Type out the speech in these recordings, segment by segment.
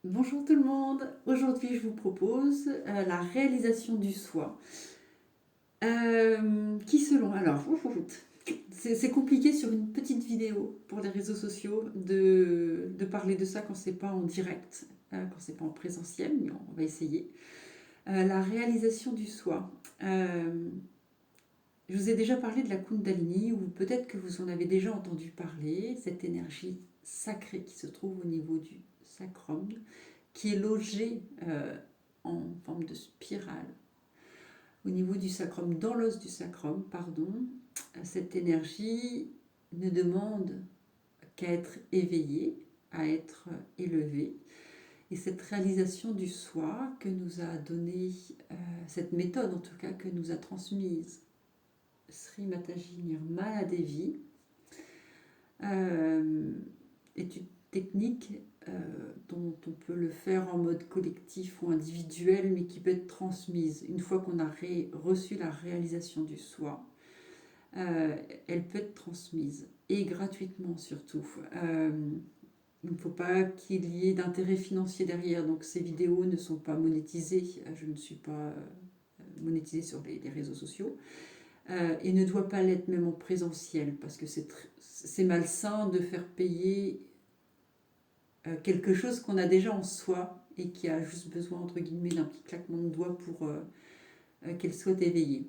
Bonjour tout le monde, aujourd'hui je vous propose la réalisation du soi. Qui selon, alors, c'est compliqué sur une petite vidéo pour les réseaux sociaux de parler de ça quand c'est pas en direct, quand c'est pas en présentiel, mais on va essayer. La réalisation du soi. Je vous ai déjà parlé de la Kundalini, ou peut-être que vous en avez déjà entendu parler, cette énergie sacrée qui se trouve au niveau du sacrum, qui est logé en forme de spirale au niveau du sacrum, dans l'os du sacrum, pardon. Cette énergie ne demande qu'à être éveillée, à être élevée. Et cette réalisation du soi que nous a donné, cette méthode en tout cas, que nous a transmise Sri Mataji Nirmala Devi, est une technique dont on peut le faire en mode collectif ou individuel, mais qui peut être transmise. Une fois qu'on a reçu la réalisation du soi, elle peut être transmise, et gratuitement surtout. Il ne faut pas qu'il y ait d'intérêt financier derrière, donc ces vidéos ne sont pas monétisées, je ne suis pas monétisée sur les réseaux sociaux, et ne doit pas l'être même en présentiel, parce que c'est malsain de faire payer quelque chose qu'on a déjà en soi et qui a juste besoin, entre guillemets, d'un petit claquement de doigts pour qu'elle soit éveillée.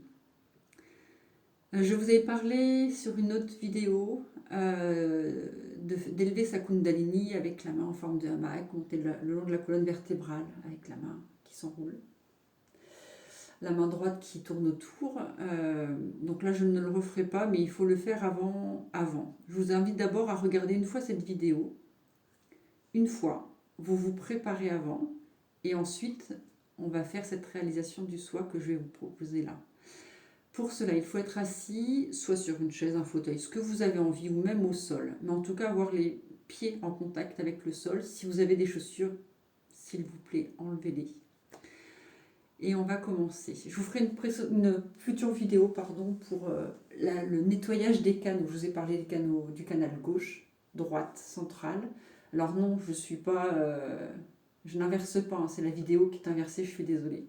Je vous avais parlé sur une autre vidéo d'élever sa Kundalini avec la main en forme de hamac, monter le long de la colonne vertébrale avec la main qui s'enroule. La main droite qui tourne autour. Donc là, je ne le referai pas, mais il faut le faire avant. Je vous invite d'abord à regarder une fois cette vidéo. Une fois, vous vous préparez avant, et ensuite, on va faire cette réalisation du soi que je vais vous proposer là. Pour cela, il faut être assis, soit sur une chaise, un fauteuil, ce que vous avez envie, ou même au sol. Mais en tout cas, avoir les pieds en contact avec le sol. Si vous avez des chaussures, s'il vous plaît, enlevez-les. Et on va commencer. Je vous ferai une future vidéo pour le nettoyage des canaux. Je vous ai parlé des canaux, du canal gauche, droite, centrale. Alors non, je suis pas, je n'inverse pas, hein, c'est la vidéo qui est inversée, je suis désolée.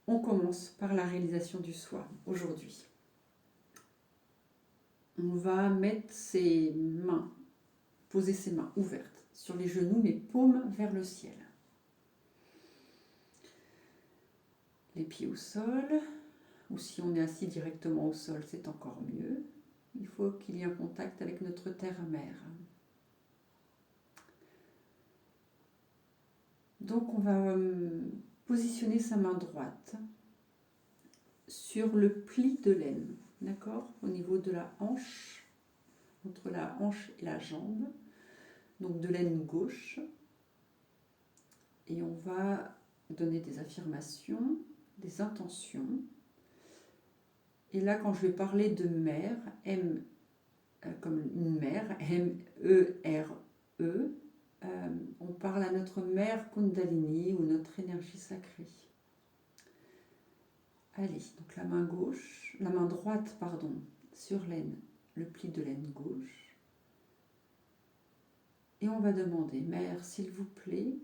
On commence par la réalisation du soi aujourd'hui. On va mettre ses mains, poser ses mains ouvertes sur les genoux, les paumes vers le ciel. Les pieds au sol, ou si on est assis directement au sol, c'est encore mieux. Il faut qu'il y ait un contact avec notre terre-mère. Donc on va positionner sa main droite sur le pli de l'aine, d'accord, au niveau de la hanche, entre la hanche et la jambe, donc de l'aine gauche. Et on va donner des affirmations, des intentions. Et là, quand je vais parler de mère, M comme une mère, M-E-R-E, on parle à notre mère Kundalini ou notre énergie sacrée. Allez, donc la main droite, pardon, sur l'aine, le pli de l'aine gauche. Et on va demander, Mère, s'il vous plaît,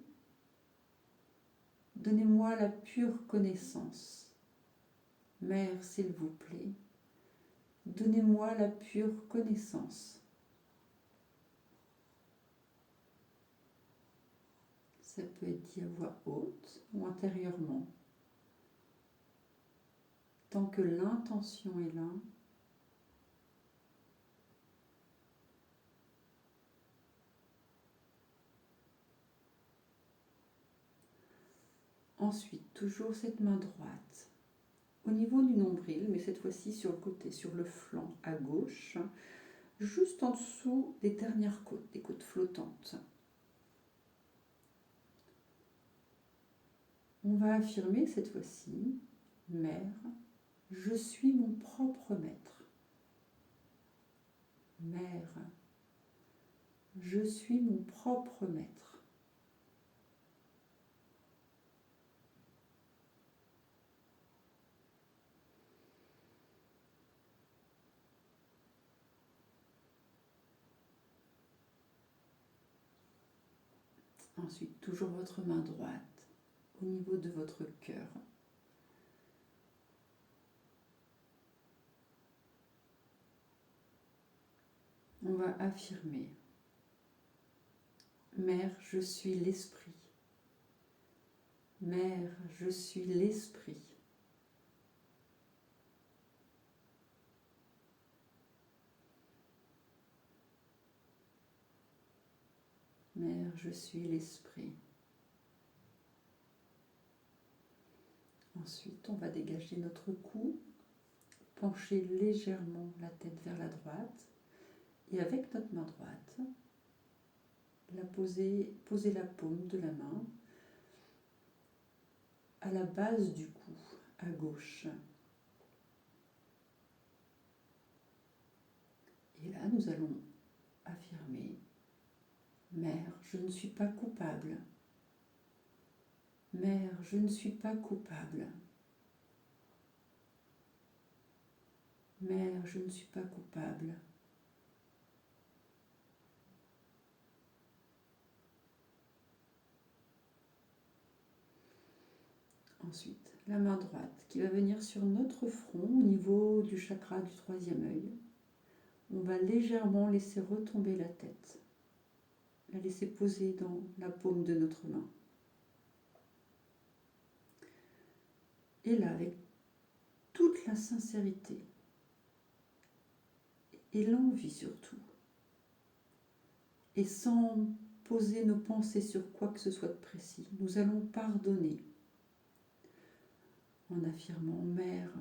donnez-moi la pure connaissance. Mère, s'il vous plaît, donnez-moi la pure connaissance. Ça peut être dit à voix haute ou intérieurement. Tant que l'intention est là, ensuite, toujours cette main droite au niveau du nombril, mais cette fois-ci sur le côté, sur le flanc à gauche, juste en dessous des dernières côtes, des côtes flottantes. On va affirmer cette fois-ci, Mère, je suis mon propre maître. Mère, je suis mon propre maître. Ensuite, toujours votre main droite au niveau de votre cœur. On va affirmer: Mère, je suis l'esprit. Mère, je suis l'esprit. Mère, je suis l'esprit. Ensuite, on va dégager notre cou, pencher légèrement la tête vers la droite et avec notre main droite, poser la paume de la main à la base du cou, à gauche. Et là, nous allons affirmer: Mère, je ne suis pas coupable. Mère, je ne suis pas coupable. Mère, je ne suis pas coupable. Ensuite, la main droite qui va venir sur notre front au niveau du chakra du troisième œil. On va légèrement laisser retomber la tête, la laisser poser dans la paume de notre main. Et là, avec toute la sincérité et l'envie surtout, et sans poser nos pensées sur quoi que ce soit de précis, nous allons pardonner en affirmant: Mère,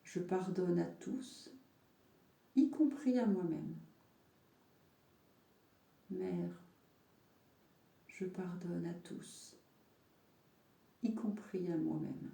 je pardonne à tous, y compris à moi-même. Mère, je pardonne à tous, y compris à moi-même.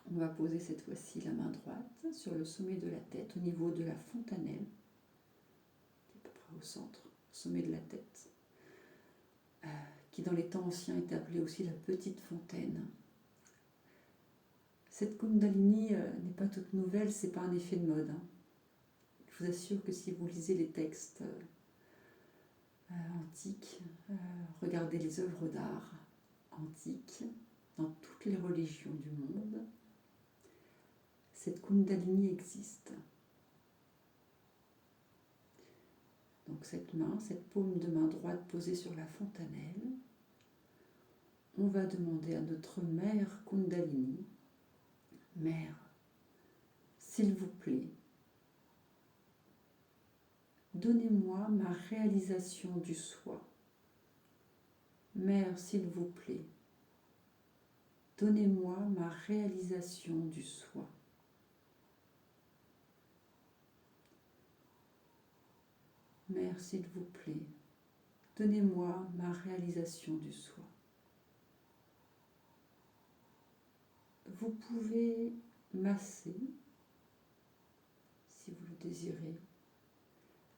On va poser cette fois-ci la main droite sur le sommet de la tête, au niveau de la fontanelle, à peu près au centre, au sommet de la tête, qui dans les temps anciens est appelée aussi la petite fontaine. Cette Kundalini n'est pas toute nouvelle, c'est pas un effet de mode. Je vous assure que si vous lisez les textes antiques, regardez les œuvres d'art antiques, dans toutes les religions du monde, cette Kundalini existe. Donc cette main, cette paume de main droite posée sur la fontanelle, on va demander à notre mère Kundalini: Mère, s'il vous plaît, donnez-moi ma réalisation du soi. Mère, s'il vous plaît, donnez-moi ma réalisation du soi. Mère, s'il vous plaît, donnez-moi ma réalisation du soi. Vous pouvez masser, si vous le désirez,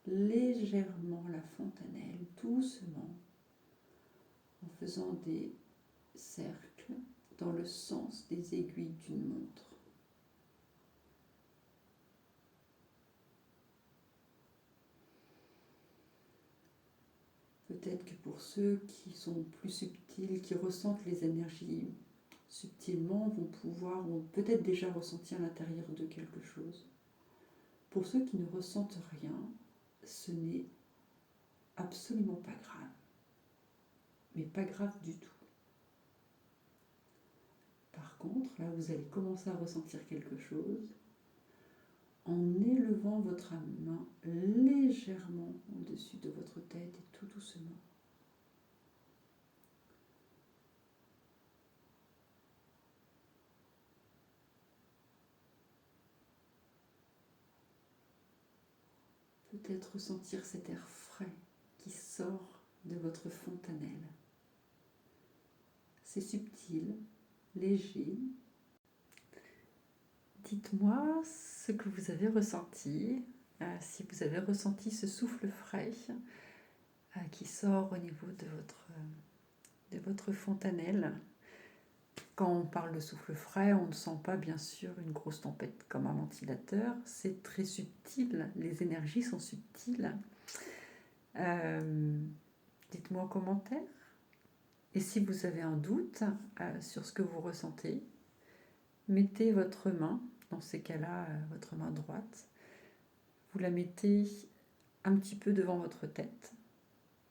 légèrement la fontanelle, doucement, en faisant des cercles dans le sens des aiguilles d'une montre. Peut-être que pour ceux qui sont plus subtils, qui ressentent les énergies subtilement, vont peut-être déjà ressentir à l'intérieur de quelque chose. Pour ceux qui ne ressentent rien, ce n'est absolument pas grave. Mais pas grave du tout. Par contre, là, vous allez commencer à ressentir quelque chose en élevant votre main légèrement au-dessus de votre tête et tout doucement. Peut-être ressentir cet air frais qui sort de votre fontanelle. C'est subtil, léger. Dites-moi ce que vous avez ressenti, si vous avez ressenti ce souffle frais qui sort au niveau de votre de votre fontanelle. Quand on parle de souffle frais, on ne sent pas bien sûr une grosse tempête comme un ventilateur. C'est très subtil, les énergies sont subtiles. Dites-moi en commentaire. Et si vous avez un doute sur ce que vous ressentez, mettez votre main, dans ces cas-là, votre main droite, vous la mettez un petit peu devant votre tête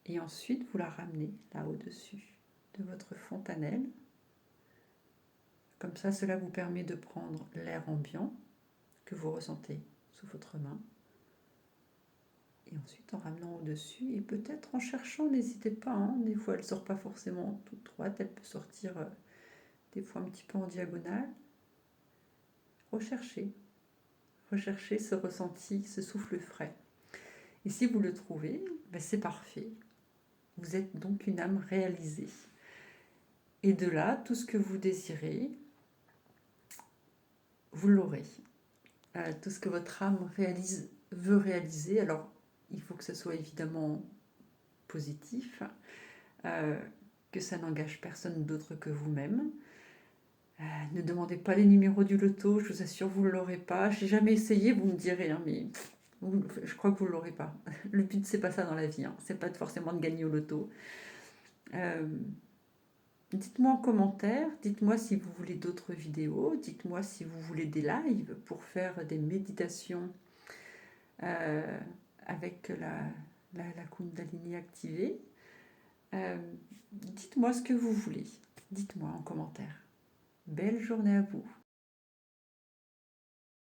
et ensuite vous la ramenez là au-dessus de votre fontanelle. Comme ça, cela vous permet de prendre l'air ambiant que vous ressentez sous votre main. Et ensuite, en ramenant au-dessus, et peut-être en cherchant, n'hésitez pas, hein, des fois elle ne sort pas forcément toute droite, elle peut sortir des fois un petit peu en diagonale. Recherchez ce ressenti, ce souffle frais. Et si vous le trouvez, ben c'est parfait. Vous êtes donc une âme réalisée. Et de là, tout ce que vous désirez, vous l'aurez. Tout ce que votre âme veut réaliser, alors il faut que ce soit évidemment positif, que ça n'engage personne d'autre que vous-même. Ne demandez pas les numéros du loto, je vous assure, vous ne l'aurez pas. J'ai jamais essayé, vous me direz, hein, mais je crois que vous ne l'aurez pas. Le but, c'est pas ça dans la vie, hein. C'est pas forcément de gagner au loto. Dites-moi en commentaire, dites-moi si vous voulez d'autres vidéos, dites-moi si vous voulez des lives pour faire des méditations avec la Kundalini activée. Dites-moi ce que vous voulez, dites-moi en commentaire. Belle journée à vous.